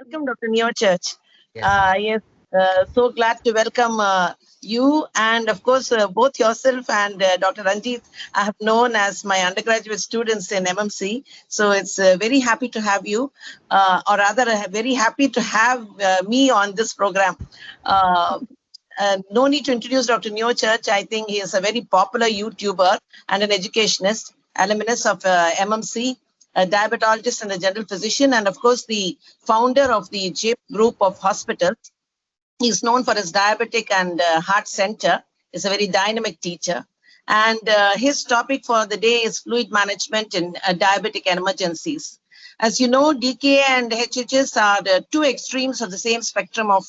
Welcome, Dr. Neo Church. Yes. Yes, so glad to welcome you and, of course, both yourself and Dr. Ranjit. I have known as my undergraduate students in MMC. So it's very happy to have you, or rather, very happy to have me on this program. No need to introduce Dr. Neo Church. I think he is a very popular YouTuber and an educationist, alumnus of MMC, a diabetologist and a general physician, and of course the founder of the JIP group of hospitals. He's known for his diabetic and heart center. He's a very dynamic teacher. And his topic for the day is fluid management in diabetic emergencies. As you know, DKA and HHS are the two extremes of the same spectrum of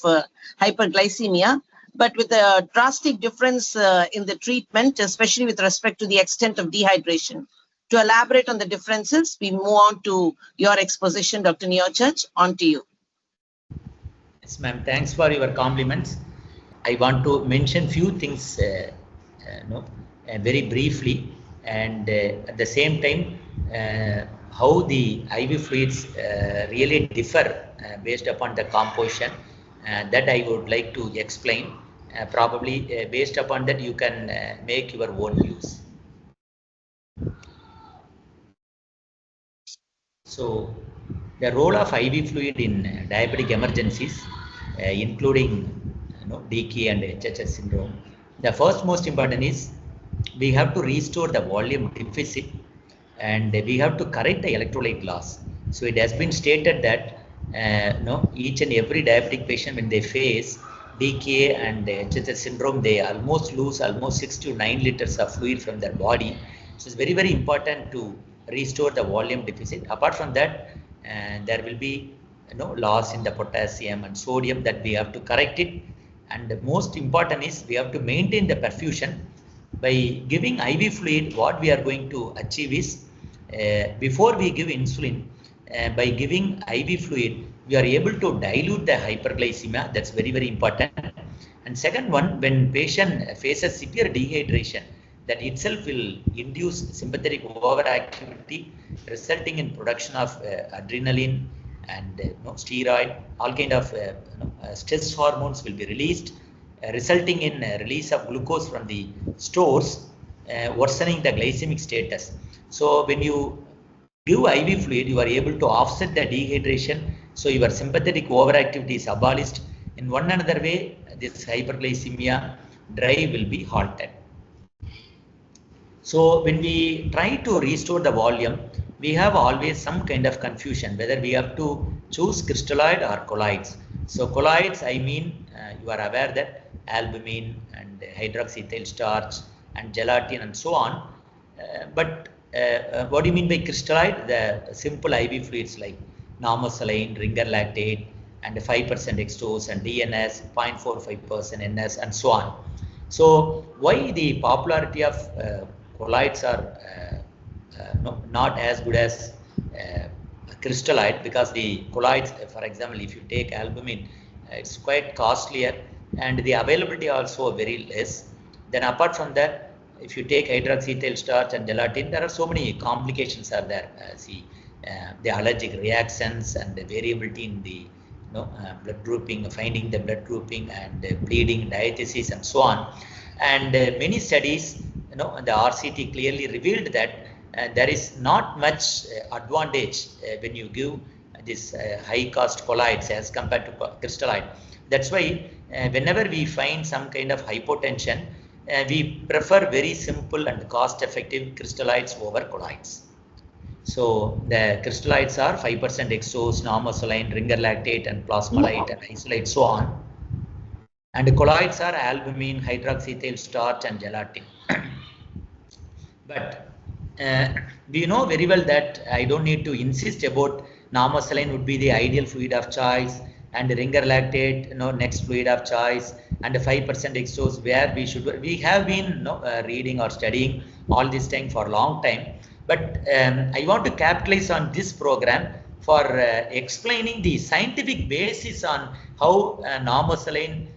hyperglycemia, but with a drastic difference in the treatment, especially with respect to the extent of dehydration. To elaborate on the differences, we move on to your exposition, Dr. Neo Church. On to you. Yes, ma'am. Thanks for your compliments. I want to mention few things very briefly, and at the same time, how the IV fluids really differ based upon the composition. That I would like to explain. Probably based upon that, you can make your own views. So, the role of IV fluid in diabetic emergencies, including DK and HHS syndrome. The first most important is we have to restore the volume deficit and we have to correct the electrolyte loss. So it has been stated that each and every diabetic patient, when they face DK and HHS syndrome, they lose almost 6 to 9 liters of fluid from their body. So it's very, very important to restore the volume deficit. Apart from that, there will be loss in the potassium and sodium that we have to correct it. And the most important is we have to maintain the perfusion. By giving IV fluid, what we are going to achieve is before we give insulin, by giving IV fluid, we are able to dilute the hyperglycemia. That's very, very important. And second one, when patient faces severe dehydration, that itself will induce sympathetic overactivity, resulting in production of adrenaline and steroid. All kind of stress hormones will be released, resulting in release of glucose from the stores, worsening the glycemic status. So when you give IV fluid, you are able to offset the dehydration. So your sympathetic overactivity is abolished. In one another way, this hyperglycemia drive will be halted. So when we try to restore the volume, we have always some kind of confusion whether we have to choose crystalloid or colloids. So colloids, I mean, you are aware that albumin and hydroxyethyl starch and gelatin and so on. But what do you mean by crystalloid? The simple IV fluids like normosaline, ringer lactate, and 5% X-dose and DNS, 0.45% NS, and so on. So why the popularity of colloids are not as good as crystalloid? Because the colloids, for example, if you take albumin, it's quite costlier and the availability also very less. Then apart from that, if you take hydroxyethyl starch and gelatin, there are so many complications are there. The allergic reactions and the variability in the blood grouping, finding the blood grouping and bleeding, diathesis and so on. And many studies, the RCT clearly revealed that there is not much advantage when you give this high cost colloids as compared to crystalloid. That's why whenever we find some kind of hypotension, we prefer very simple and cost effective crystalloids over colloids. So the crystalloids are 5% X-dose, normosaline, ringer lactate and plasmalite and isolate, so on. And the colloids are albumin, hydroxyethyl starch and gelatin. But we know very well that I don't need to insist about normosaline would be the ideal fluid of choice and ringer lactate, next fluid of choice, and 5% X-dose where we have been reading or studying all this time for a long time. But I want to capitalize on this program for explaining the scientific basis on how normosaline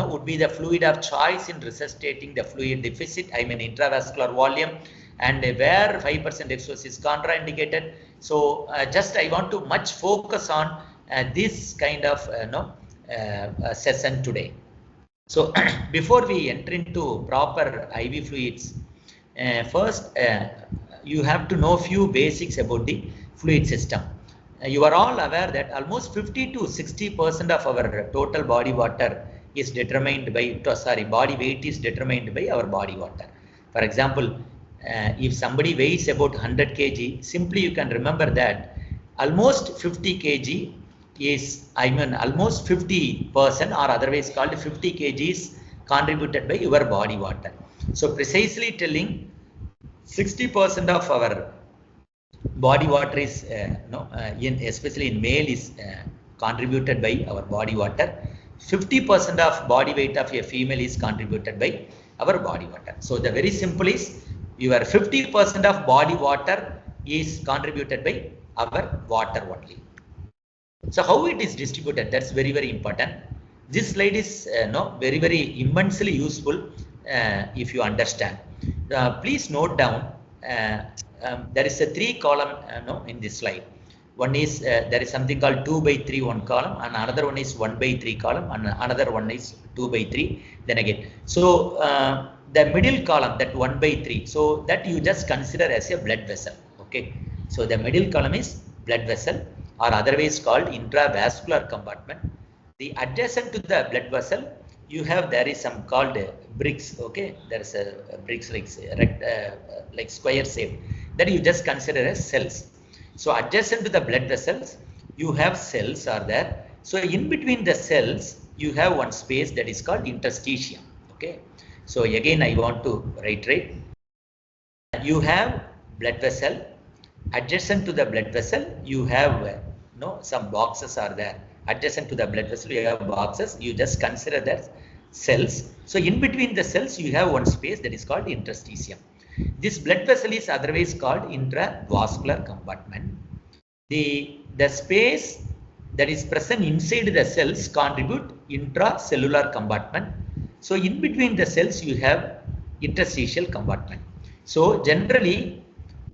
would be the fluid of choice in resuscitating the fluid deficit, I mean intravascular volume, and where 5% X-dose is contraindicated. So just I want to much focus on this kind of session today. So before we enter into proper IV fluids, first you have to know few basics about the fluid system. You are all aware that almost 50 to 60% of our total body water is determined by, body weight is determined by our body water. For example, if somebody weighs about 100 kg, simply you can remember that almost 50 kg is, almost 50% or otherwise called 50 kg is contributed by your body water. So precisely telling 60% of our body water is, especially in male, is contributed by our body water. 50% of body weight of a female is contributed by our body water. So the very simple is your 50% of body water is contributed by our water only. So how it is distributed, that's very, very important. This slide is very, very immensely useful if you understand. Please note down, there is a 3 column in this slide. One is there is something called 2 by 3 one column, and another one is 1 by 3 column, and another one is 2 by 3. Then again, so the middle column, that 1 by 3, so that you just consider as a blood vessel. Okay, so the middle column is blood vessel, or otherwise called intravascular compartment. The adjacent to the blood vessel, you have, there is some called bricks. Okay, there is a bricks like square shape, that you just consider as cells. So adjacent to the blood vessels, you have cells are there. So in between the cells, you have one space that is called interstitium. Okay, so again I want to reiterate, you have blood vessel. Adjacent to the blood vessel, you have some boxes are there. Adjacent to the blood vessel, you have boxes. You just consider that cells. So in between the cells, you have one space that is called interstitium. This blood vessel is otherwise called intravascular compartment. The space that is present inside the cells contribute intracellular compartment. So in between the cells, you have interstitial compartment. So generally,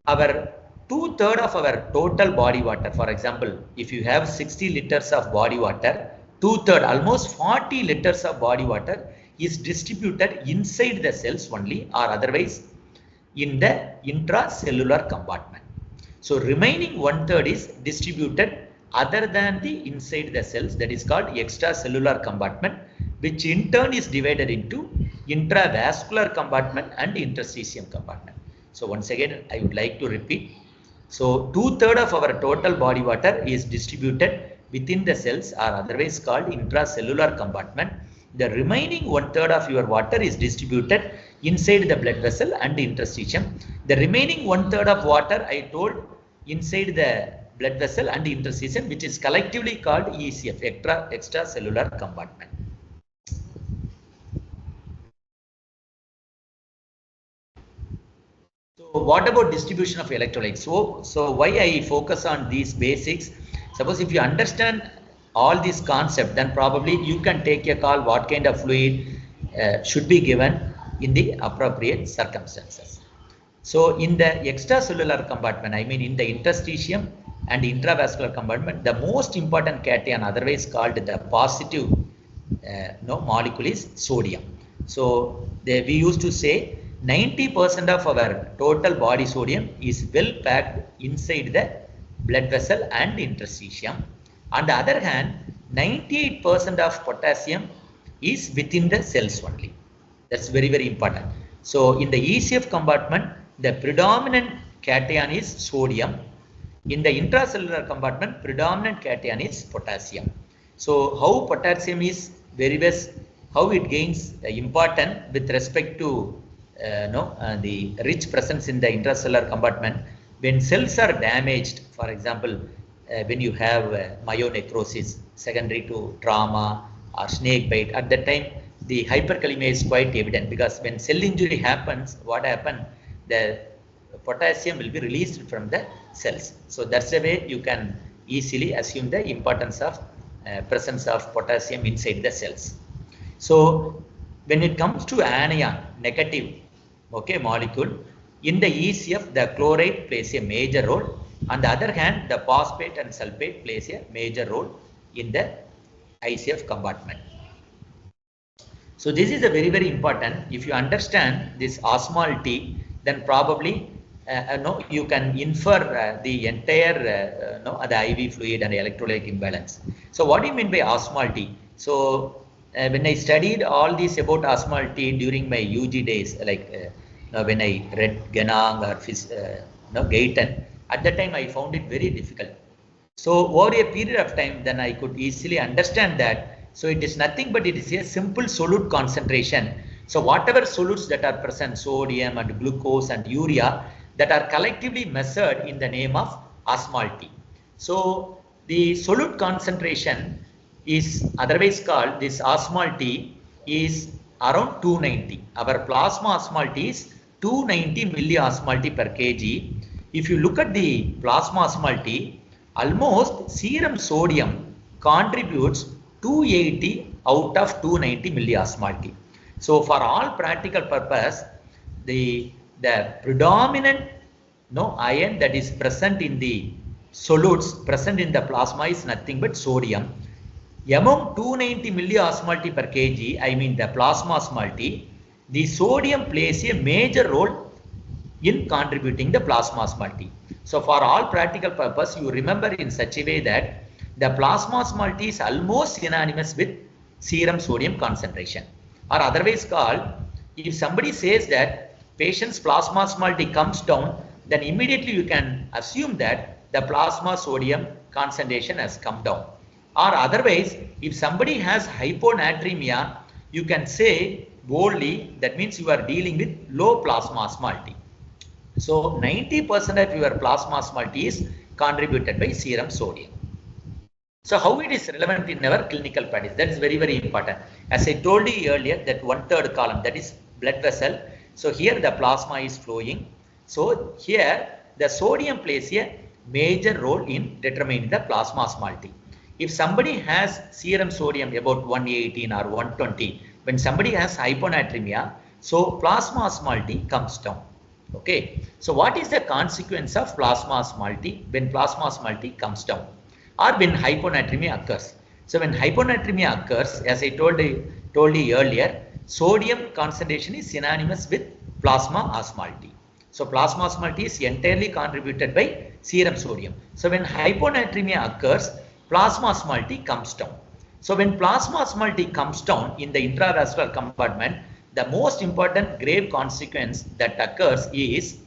our 2/3 of our total body water, for example, if you have 60 liters of body water, 2/3, almost 40 liters of body water is distributed inside the cells only, or otherwise in the intracellular compartment. So remaining 1/3 is distributed other than the inside the cells, that is called extracellular compartment, which in turn is divided into intravascular compartment and interstitium compartment. So once again, I would like to repeat. So 2/3 of our total body water is distributed within the cells, or otherwise called intracellular compartment. The remaining 1/3 of your water is distributed inside the blood vessel and interstitium. The remaining 1/3 of water I told inside the blood vessel and interstitium, which is collectively called ECF, extracellular compartment. So what about distribution of electrolytes? So why I focus on these basics? Suppose if you understand all these concepts, then probably you can take a call what kind of fluid should be given in the appropriate circumstances. So in the extracellular compartment, I mean in the interstitium and intravascular compartment, the most important cation, otherwise called the positive molecule, is sodium. So we used to say 90% of our total body sodium is well packed inside the blood vessel and interstitium. On the other hand, 98% of potassium is within the cells only. That's very, very important. So in the ECF compartment, the predominant cation is sodium. In the intracellular compartment, predominant cation is potassium. So how potassium is very best, how it gains important with respect to the rich presence in the intracellular compartment. When cells are damaged, for example, when you have myonecrosis secondary to trauma or snake bite, at that time the hyperkalemia is quite evident, because when cell injury happens, what happens, the potassium will be released from the cells. So that's the way you can easily assume the importance of presence of potassium inside the cells. So when it comes to anion, negative molecule, in the ECF, the chloride plays a major role. On the other hand, the phosphate and sulfate plays a major role in the ICF compartment. So this is a very, very important. If you understand this osmolality, then probably no, you can infer the entire no, the IV fluid and electrolyte imbalance. So what do you mean by osmolality? So when I studied all this about osmolality during my UG days, like when I read Genang or no, Gaitan, at that time I found it very difficult. So over a period of time, then I could easily understand that. So it is nothing but it is a simple solute concentration. So whatever solutes that are present, sodium and glucose and urea, that are collectively measured in the name of osmolality. So the solute concentration is otherwise called, this osmolality is around 290. Our plasma osmolality is 290 milliosmolality per kg. If you look at the plasma osmolality, almost serum sodium contributes 280 out of 290 milliosmolality. So for all practical purpose, the predominant ion that is present in the solutes present in the plasma is nothing but sodium. Among 290 milliosmolality per kg, I mean the plasma osmolality, the sodium plays a major role in contributing the plasma osmolality. So for all practical purpose, you remember in such a way that the plasma osmolality is almost synonymous with serum sodium concentration, or otherwise called, if somebody says that patient's plasma osmolality comes down, then immediately you can assume that the plasma sodium concentration has come down. Or otherwise, if somebody has hyponatremia, you can say boldly, that means you are dealing with low plasma osmolality. So 90% of your plasma osmolality is contributed by serum sodium. So how it is relevant in our clinical practice? That is very, very important. As I told you earlier, that 1/3 column, that is blood vessel. So here the plasma is flowing. So here the sodium plays a major role in determining the plasma osmolality. If somebody has serum sodium about 118 or 120, when somebody has hyponatremia, so plasma osmolality comes down. Okay. So what is the consequence of plasma osmolality when plasma osmolality comes down, or when hyponatremia occurs? So when hyponatremia occurs, as I told you earlier, sodium concentration is synonymous with plasma osmolality. So plasma osmolality is entirely contributed by serum sodium. So when hyponatremia occurs, plasma osmolality comes down. So when plasma osmolality comes down in the intravascular compartment, the most important grave consequence that occurs is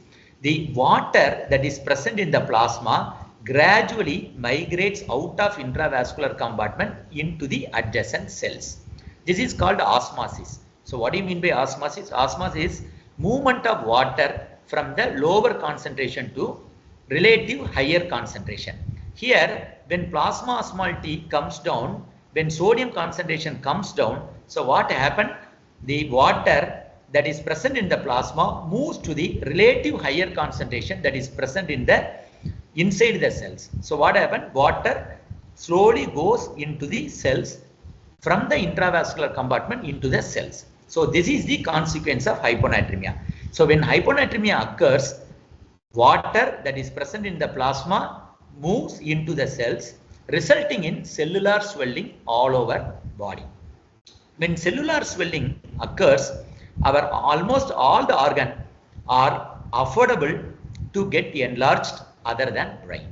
the water that is present in the plasma gradually migrates out of intravascular compartment into the adjacent cells. This is called osmosis. So what do you mean by osmosis? Osmosis is movement of water from the lower concentration to relative higher concentration. Here, when plasma osmolality comes down, when sodium concentration comes down, so what happened? The water that is present in the plasma moves to the relative higher concentration that is present in the inside the cells. So what happened? Water slowly goes into the cells from the intravascular compartment into the cells. So this is the consequence of hyponatremia. So when hyponatremia occurs, water that is present in the plasma moves into the cells, resulting in cellular swelling all over body. When cellular swelling occurs, our almost all the organs are affordable to get enlarged other than brain.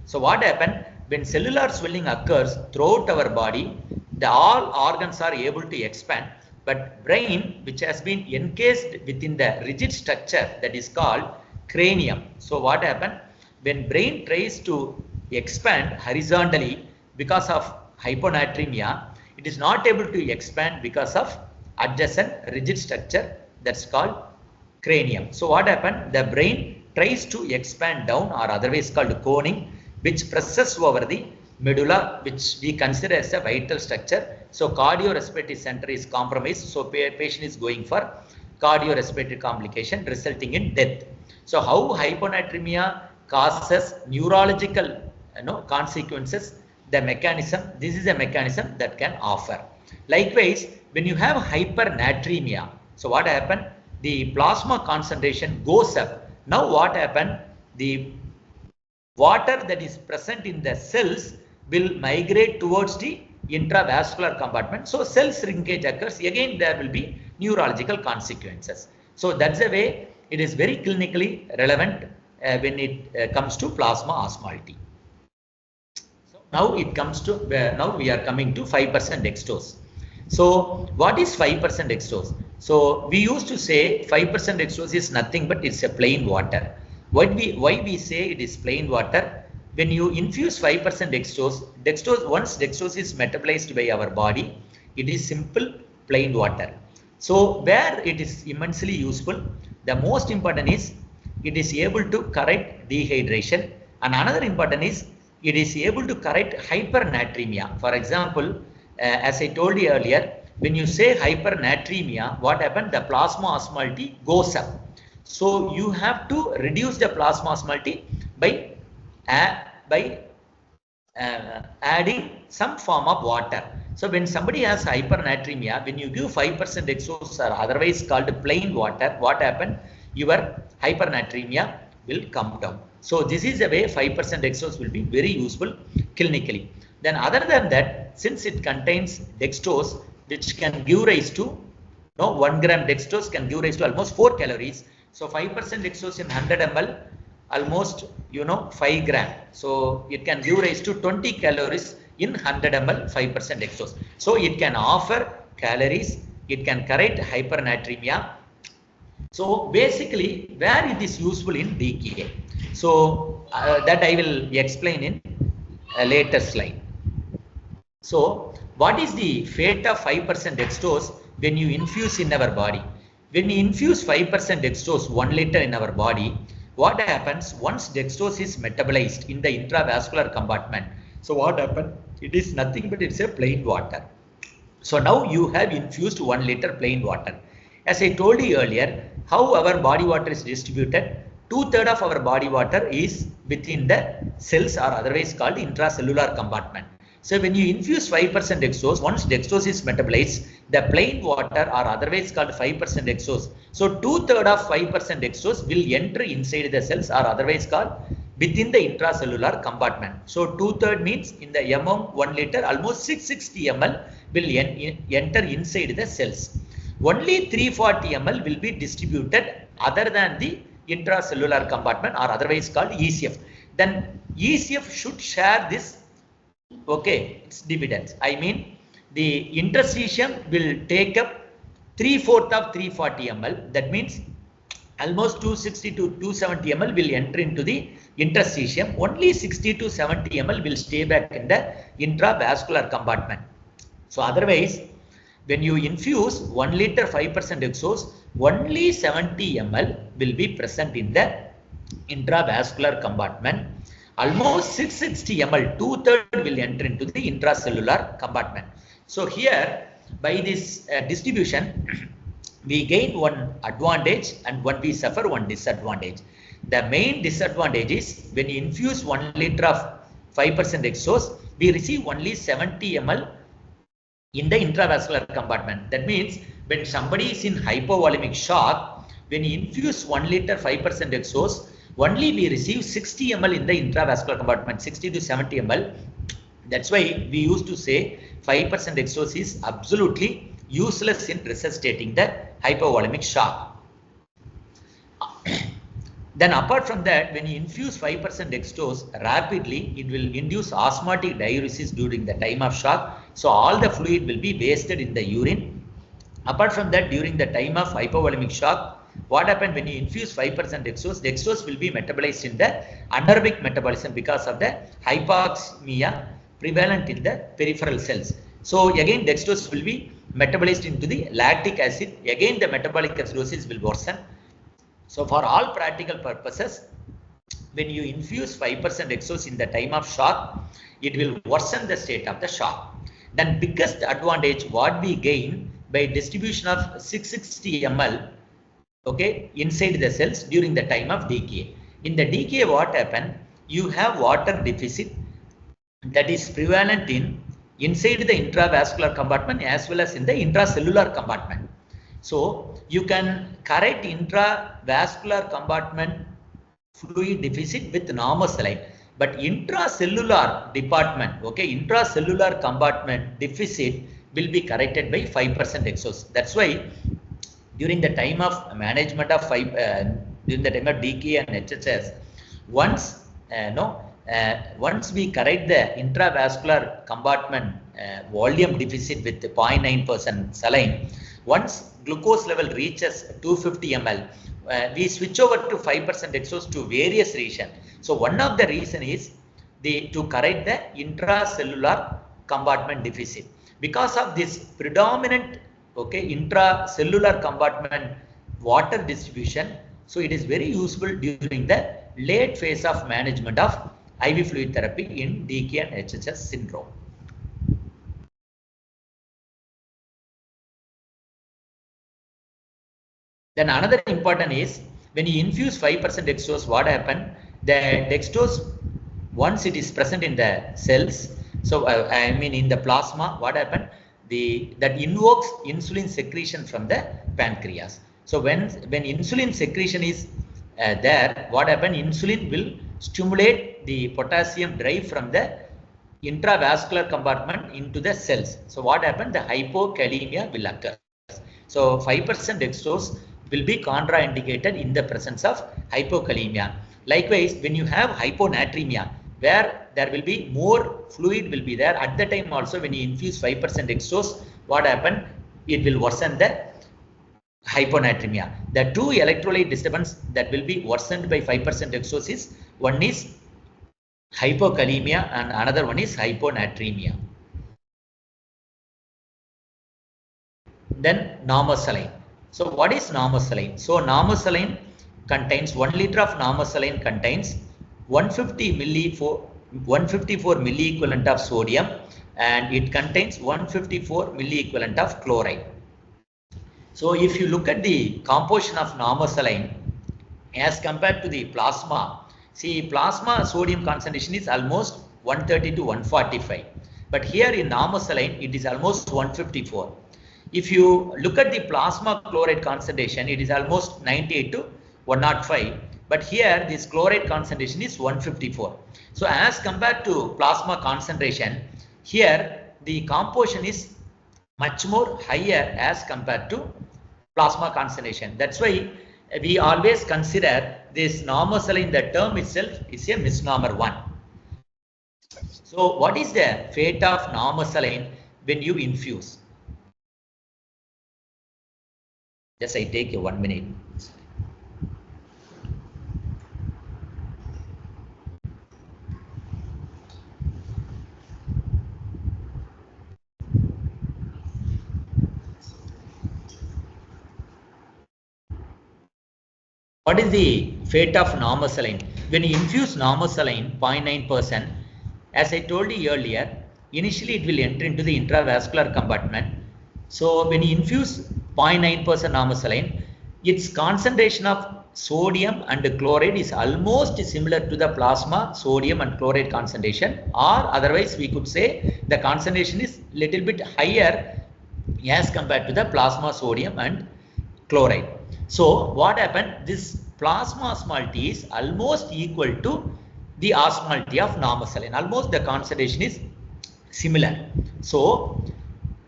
So what happened when cellular swelling occurs throughout our body, all organs are able to expand, but brain, which has been encased within the rigid structure that is called cranium. So what happened when brain tries to expand horizontally because of hyponatremia, it is not able to expand because of adjacent rigid structure that's called cranium. So what happened? The brain tries to expand down, or otherwise called coning, which presses over the medulla, which we consider as a vital structure. So cardiorespiratory center is compromised. So patient is going for cardiorespiratory complication resulting in death. So how hyponatremia causes neurological consequences, the mechanism, this is a mechanism that can offer. Likewise, when you have hypernatremia, so what happened? The plasma concentration goes up. Now what happened? The water that is present in the cells will migrate towards the intravascular compartment. So cell shrinkage occurs. Again, there will be neurological consequences. So that's the way it is very clinically relevant when it comes to plasma osmolality. So now it comes to now we are coming to 5% dextrose. So what is 5% dextrose? So we used to say 5% dextrose is nothing but it's a plain water. Why we say it is plain water? When you infuse 5% dextrose, once dextrose is metabolized by our body, it is simple plain water. So where it is immensely useful, the most important is it is able to correct dehydration, and another important is it is able to correct hypernatremia. For example, as I told you earlier, when you say hypernatremia, what happened? The plasma osmolality goes up. So you have to reduce the plasma osmolality by adding some form of water. So when somebody has hypernatremia, when you give 5% dextrose or otherwise called plain water, what happened? Your hypernatremia will come down. So this is the way 5% dextrose will be very useful clinically. Then other than that, since it contains dextrose, which can give rise to 1 gram dextrose can give rise to almost 4 calories. So 5% dextrose in 100 ml, almost 5 gram. So it can give rise to 20 calories in 100 ml 5% dextrose. So it can offer calories, it can correct hypernatremia. So basically where it is useful in DKA. So that I will explain in a later slide. So what is the fate of 5% dextrose when you infuse in our body? When you infuse 5% dextrose 1 liter in our body, what happens once dextrose is metabolized in the intravascular compartment? So what happens? It is nothing but it's a plain water. So now you have infused 1 liter plain water. As I told you earlier, how our body water is distributed, 2/3 of our body water is within the cells or otherwise called intracellular compartment. So when you infuse 5% dextrose, once dextrose is metabolized, the plain water or otherwise called 5% dextrose. So 2/3 of 5% dextrose will enter inside the cells or otherwise called within the intracellular compartment. So 2/3 means in the amount 1 liter, almost 660 ml will enter inside the cells. Only 340 ml will be distributed other than the intracellular compartment or otherwise called ECF. Then ECF should share this. Okay, it's dividends. I mean, the interstitium will take up 3/4 of 340 ml. That means almost 260 to 270 ml will enter into the interstitium. Only 60 to 70 ml will stay back in the intravascular compartment. So otherwise, when you infuse 1 liter 5% dextrose, only 70 ml will be present in the intravascular compartment. Almost 660 ml, 2/3 will enter into the intracellular compartment. So here, by this distribution, we gain one advantage and we suffer one disadvantage. The main disadvantage is when you infuse 1 liter of 5% dextrose, we receive only 70 ml in the intravascular compartment. That means when somebody is in hypovolemic shock, when you infuse 1 liter 5% dextrose, only we receive 60 ml in the intravascular compartment, 60 to 70 ml. That's why we used to say 5% dextrose is absolutely useless in resuscitating the hypovolemic shock. Then apart from that, when you infuse 5% dextrose rapidly, it will induce osmotic diuresis during the time of shock. So all the fluid will be wasted in the urine. Apart from that, during the time of hypovolemic shock, what happens when you infuse 5% dextrose? Dextrose will be metabolized in the anaerobic metabolism because of the hypoxemia prevalent in the peripheral cells. So again, dextrose will be metabolized into the lactic acid. Again, the metabolic acidosis will worsen. So for all practical purposes, when you infuse 5% dextrose in the time of shock, it will worsen the state of the shock. Then biggest advantage what we gain by distribution of 660 ml inside the cells during the time of decay. In the decay, what happened? You have water deficit that is prevalent inside the intravascular compartment as well as in the intracellular compartment. So you can correct intravascular compartment fluid deficit with normal saline. But intracellular department, okay, intracellular compartment deficit will be corrected by 5% exos. That's why during the time of management of during the time of DK and HHS, once once we correct the intravascular compartment volume deficit with 0.9% saline, once glucose level reaches 250 ml, we switch over to 5% exos to various reasons. So one of the reason is to correct the intracellular compartment deficit. Because of this predominant intracellular compartment water distribution, so it is very useful during the late phase of management of IV fluid therapy in DK and HHS syndrome. Then another important is when you infuse 5% dextrose, what happens? The dextrose, once it is present in the cells, so I mean in the plasma, what happens? That invokes insulin secretion from the pancreas. So when insulin secretion is there, what happens? Insulin will stimulate the potassium drive from the intravascular compartment into the cells. So what happens? The hypokalemia will occur. So 5% dextrose will be contraindicated in the presence of hypokalemia. Likewise, when you have hyponatremia, where there will be more fluid will be there, at the time also when you infuse 5% dextrose, what happens? It will worsen the hyponatremia. The two electrolyte disturbance that will be worsened by 5% dextrose is, one is hypokalemia and another one is hyponatremia. Then normal saline. So what is normal saline? So normal saline contains 1 liter of normal saline contains 154 milliequivalent of sodium, and it contains 154 milliequivalent of chloride. So if you look at the composition of normal saline as compared to the plasma, see, plasma sodium concentration is almost 130 to 145, but here in normal saline it is almost 154. If you look at the plasma chloride concentration, it is almost 98 to 105, but here this chloride concentration is 154. So as compared to plasma concentration, here the composition is much more higher as compared to plasma concentration. That's why we always consider this normal saline, the term itself is a misnomer one. So what is the fate of normal saline when you infuse? Just I take a 1 minute. What is the fate of normal saline? When you infuse normal saline 0.9%, as I told you earlier, initially it will enter into the intravascular compartment. So when you infuse 0.9% normal saline, its concentration of sodium and chloride is almost similar to the plasma sodium and chloride concentration, or otherwise we could say the concentration is little bit higher as compared to the plasma sodium and chloride. So what happened? This plasma osmolality is almost equal to the osmolality of normal saline. Almost the concentration is similar. So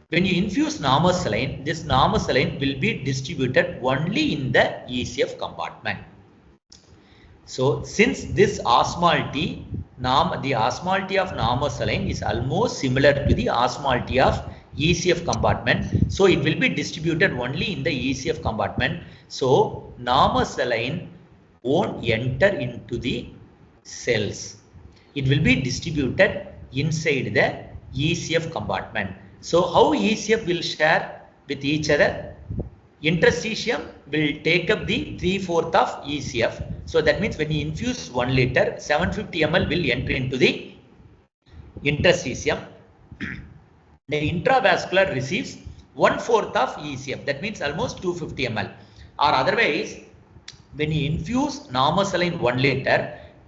when you infuse normal saline, this normal saline will be distributed only in the ECF compartment. So since this osmolality, the osmolality of normal saline is almost similar to the osmolality of ECF compartment, so it will be distributed only in the ECF compartment. So normal saline won't enter into the cells. It will be distributed inside the ECF compartment. So how ECF will share with each other? Interstitium will take up the 3/4 of ECF. So that means when you infuse 1 liter, 750 ml will enter into the interstitium. The intravascular receives 1/4 of ECF. That means almost 250 ml. Or otherwise, when you infuse normal saline 1 liter,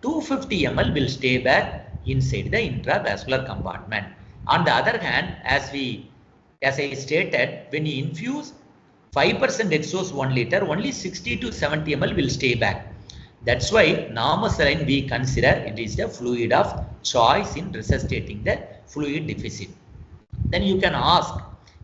250 ml will stay back inside the intravascular compartment. On the other hand, as I stated, when you infuse 5% dextrose 1 liter, only 60 to 70 ml will stay back. That's why normal saline we consider it is the fluid of choice in resuscitating the fluid deficit. Then you can ask,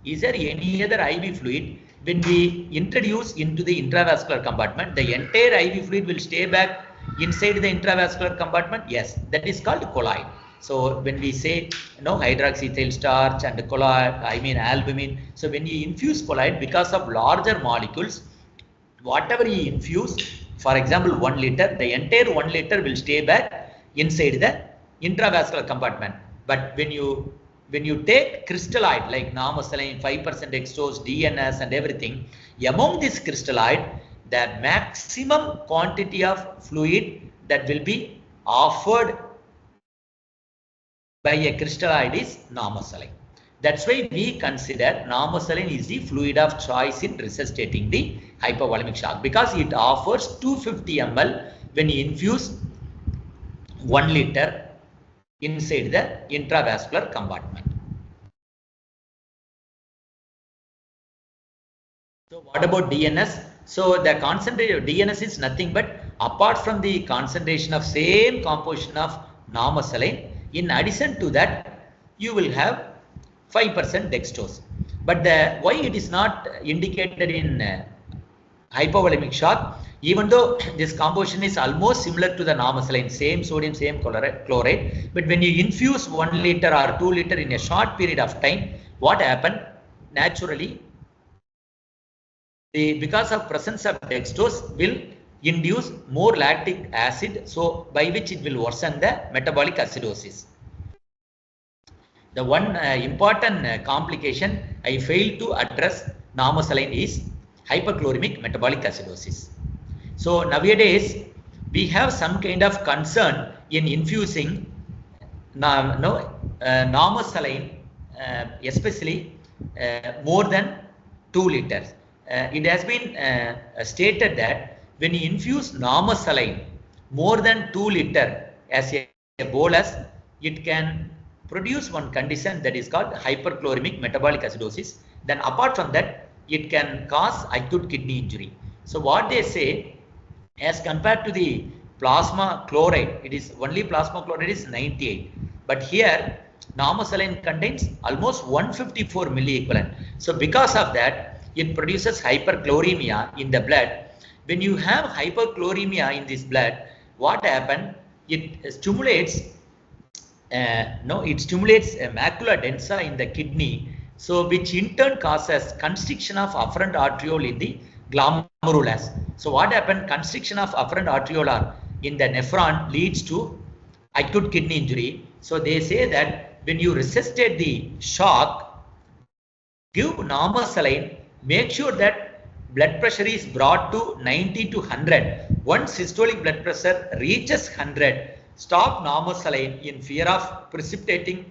is there any other IV fluid when we introduce into the intravascular compartment, the entire IV fluid will stay back inside the intravascular compartment? Yes, that is called colloid. So when we say hydroxyethyl starch and colloid, I mean albumin. So when you infuse colloid, because of larger molecules, whatever you infuse, for example 1 liter, the entire 1 liter will stay back inside the intravascular compartment. But when you take crystalloid like normal saline, 5% dextrose, DNS and everything, among this crystalloid, the maximum quantity of fluid that will be offered by a crystalloid is normal saline. That's why we consider normal saline is the fluid of choice in resuscitating the hypovolemic shock, because it offers 250 ml when you infuse 1 liter inside the intravascular compartment. So what about DNS? So the concentration of DNS is nothing but apart from the concentration of same composition of normal saline, in addition to that you will have 5% dextrose. But why it is not indicated in hypovolemic shock, even though this composition is almost similar to the normal saline, same sodium, same chloride, but when you infuse 1 liter or 2 liter in a short period of time, what happened? Naturally, because of presence of dextrose will induce more lactic acid, so by which it will worsen the metabolic acidosis. The one important complication I failed to address normal saline is hyperchloremic metabolic acidosis. So nowadays we have some kind of concern in infusing normal saline, especially more than 2 liters. It has been stated that when you infuse normal saline more than 2 liter as a bolus, it can produce one condition that is called hyperchloremic metabolic acidosis. Then apart from that, it can cause acute kidney injury. So what they say, as compared to the plasma chloride, it is only plasma chloride is 98, but here normal saline contains almost 154 milliequivalent. So because of that, it produces hyperchloremia in the blood. When you have hyperchloremia in this blood, what happens? It stimulates macula densa in the kidney, so which in turn causes constriction of afferent arteriole in the glomerulus. So what happened? Constriction of afferent arteriolar in the nephron leads to acute kidney injury. So they say that when you resuscitate the shock, give normal saline, make sure that blood pressure is brought to 90 to 100. Once systolic blood pressure reaches 100, stop normal saline in fear of precipitating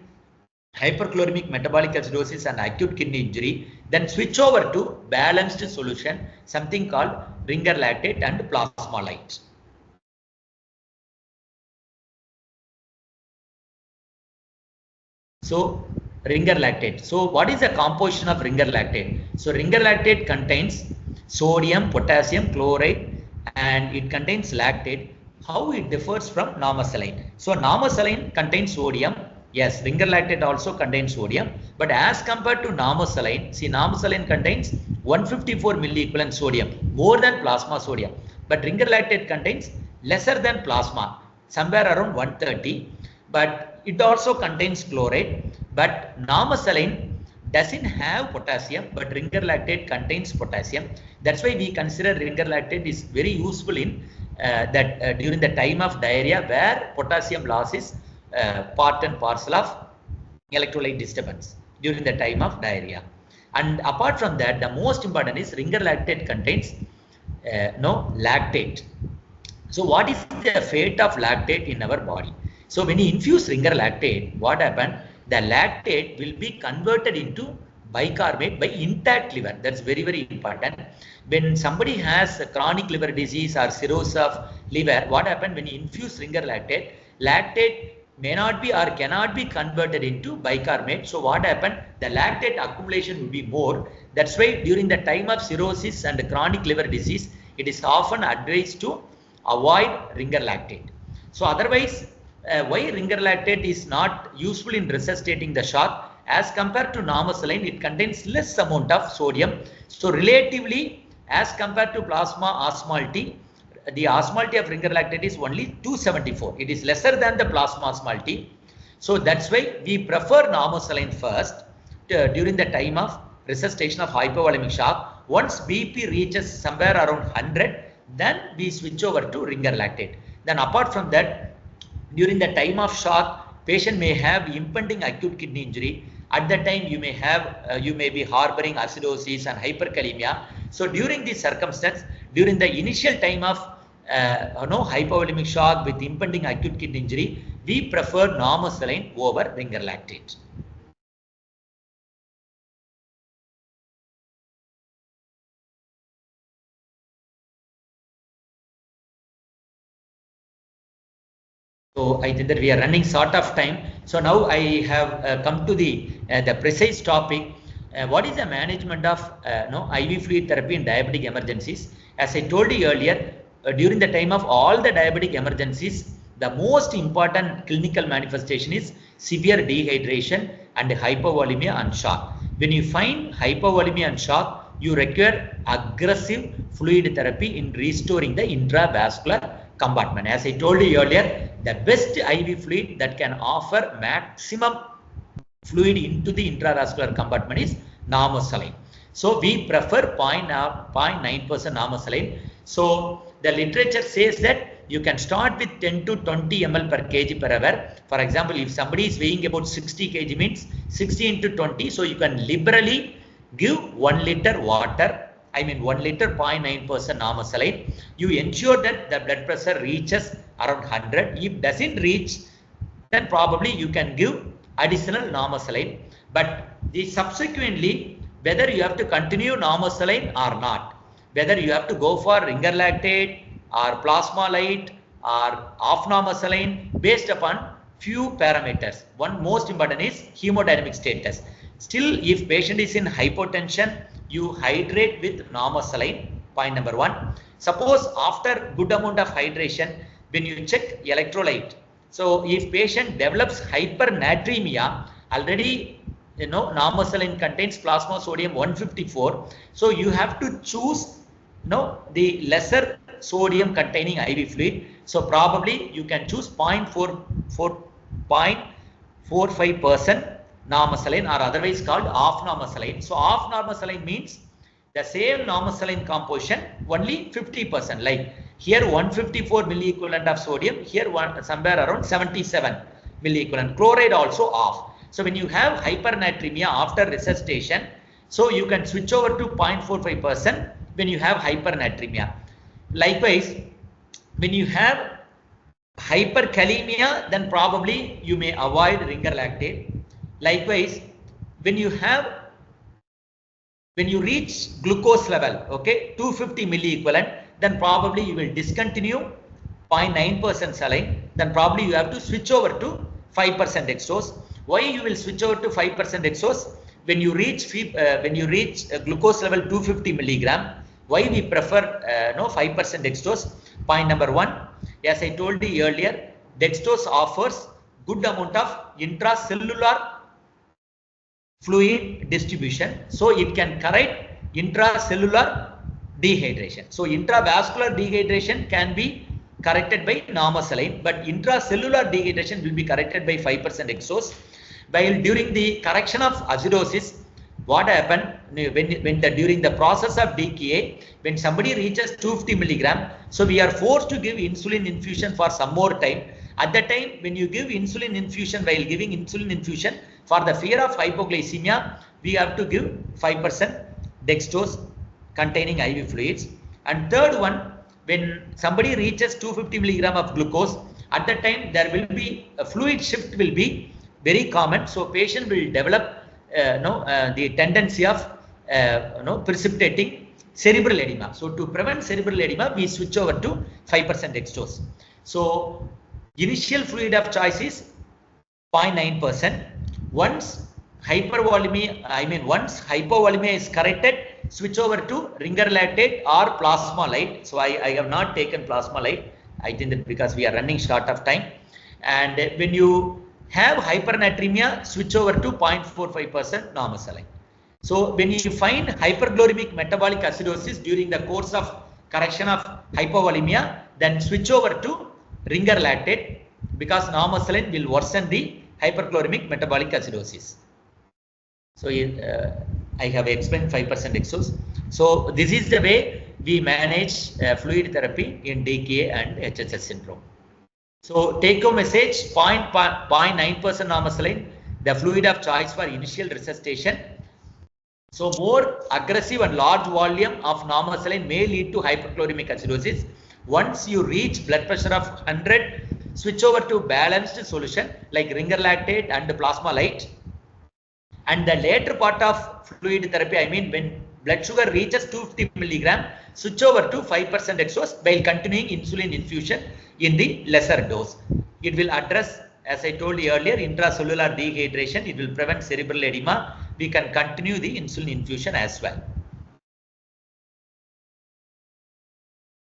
hyperchloremic metabolic acidosis and acute kidney injury. Then switch over to balanced solution, something called ringer lactate and plasma light. So ringer lactate. So what is the composition of ringer lactate? So ringer lactate contains sodium, potassium, chloride, and it contains lactate. How it differs from normal saline? So normal saline contains sodium. Yes, ringer lactate also contains sodium, but as compared to normal saline, see, normal saline contains 154 milliequivalent sodium, more than plasma sodium, but ringer lactate contains lesser than plasma, somewhere around 130, but it also contains chloride. But normal saline doesn't have potassium, but ringer lactate contains potassium. That's why we consider ringer lactate is very useful in during the time of diarrhea, where potassium loss is part and parcel of electrolyte disturbance during the time of diarrhea. And apart from that, the most important is ringer lactate contains lactate. So what is the fate of lactate in our body? So when you infuse ringer lactate, what happens? The lactate will be converted into bicarbonate by intact liver. That's very, very important. When somebody has a chronic liver disease or cirrhosis of liver, what happens when you infuse ringer lactate? Lactate may not be or cannot be converted into bicarbonate. So what happens? The lactate accumulation will be more. That's why during the time of cirrhosis and chronic liver disease, it is often advised to avoid ringer lactate. So otherwise, why ringer lactate is not useful in resuscitating the shock as compared to normal saline? It contains less amount of sodium. So relatively, as compared to plasma osmolality, the osmolality of ringer lactate is only 274. It is lesser than the plasma osmolality. So that's why we prefer normal saline first during the time of resuscitation of hypovolemic shock. Once BP reaches somewhere around 100, then we switch over to ringer lactate. Then apart from that, during the time of shock, patient may have impending acute kidney injury. At that time, you may be harboring acidosis and hyperkalemia. So during this circumstance, during the initial time of hypovolemic shock with impending acute kidney injury, we prefer normal saline over ringer lactate. So I think that we are running short of time. So now I have come to the precise topic. What is the management of IV fluid therapy in diabetic emergencies? As I told you earlier, during the time of all the diabetic emergencies, the most important clinical manifestation is severe dehydration and hypovolemia and shock. When you find hypovolemia and shock, you require aggressive fluid therapy in restoring the intravascular compartment. As I told you earlier, the best IV fluid that can offer maximum fluid into the intravascular compartment is normal saline. So we prefer 0.9% normal saline. So the literature says that you can start with 10 to 20 ml per kg per hour. For example, if somebody is weighing about 60 kg means 60 into 20. So you can liberally give 1 liter water. I mean 1 liter 0.9% normal saline. You ensure that the blood pressure reaches around 100. If doesn't reach, then probably you can give additional normal saline. But subsequently, whether you have to continue normal saline or not, whether you have to go for ringer lactate or plasma light or off normal saline based upon few parameters. One most important is hemodynamic status. Still, if patient is in hypotension, you hydrate with normal saline, point number 1. Suppose after good amount of hydration, when you check electrolyte, so if patient develops hypernatremia, already normal saline contains plasma sodium 154, so you have to choose the lesser sodium containing IV fluid. So probably you can choose 0.45% normal saline, or otherwise called off normal saline. So off normal saline means the same normal saline composition, only 50%. Like here 154 milliequivalent of sodium, here somewhere around 77 milliequivalent. Chloride also off. So when you have hypernatremia after resuscitation, so you can switch over to 0.45% when you have hypernatremia. Likewise, when you have hyperkalemia, then probably you may avoid ringer lactate. Likewise, when you reach glucose level, okay, 250 milliequivalent, then probably you will discontinue 0.9% saline. Then probably you have to switch over to 5% dextrose. Why you will switch over to 5% dextrose? When you reach glucose level 250 milligram, why we prefer 5% dextrose? Point number 1, as I told you earlier, dextrose offers good amount of intracellular fluid distribution, so it can correct intracellular dehydration. So intravascular dehydration can be corrected by normal saline, but intracellular dehydration will be corrected by 5% dextrose. While during the correction of acidosis, what happened during the process of DKA, when somebody reaches 250 milligram, so we are forced to give insulin infusion for some more time. At that time, when you give insulin infusion, while giving insulin infusion, for the fear of hypoglycemia, we have to give 5% dextrose containing IV fluids. And third one, when somebody reaches 250 milligram of glucose, at that time there will be a fluid shift will be very common. So patient will develop the tendency of precipitating cerebral edema. So to prevent cerebral edema, we switch over to 5% dextrose. So initial fluid of choice is 0.9%. Once hypovolemia is corrected, switch over to ringer lactate or plasma light. So I have not taken plasma light. I think that because we are running short of time. And when you have hypernatremia, switch over to 0.45% normal saline. So when you find hyperchloremic metabolic acidosis during the course of correction of hypovolemia, then switch over to ringer lactate, because normal saline will worsen the hyperchloremic metabolic acidosis. So I have explained 5% exos. So this is the way we manage fluid therapy in DKA and HSS syndrome. So take home message: 0.9% normal saline, the fluid of choice for initial resuscitation. So more aggressive and large volume of normal saline may lead to hyperchloremic acidosis. Once you reach blood pressure of 100, switch over to balanced solution like ringer lactate and plasma light. And the later part of fluid therapy, I mean when blood sugar reaches 250 milligram, switch over to 5% exos while continuing insulin infusion in the lesser dose. It will address, as I told you earlier, intracellular dehydration. It will prevent cerebral edema. We can continue the insulin infusion as well.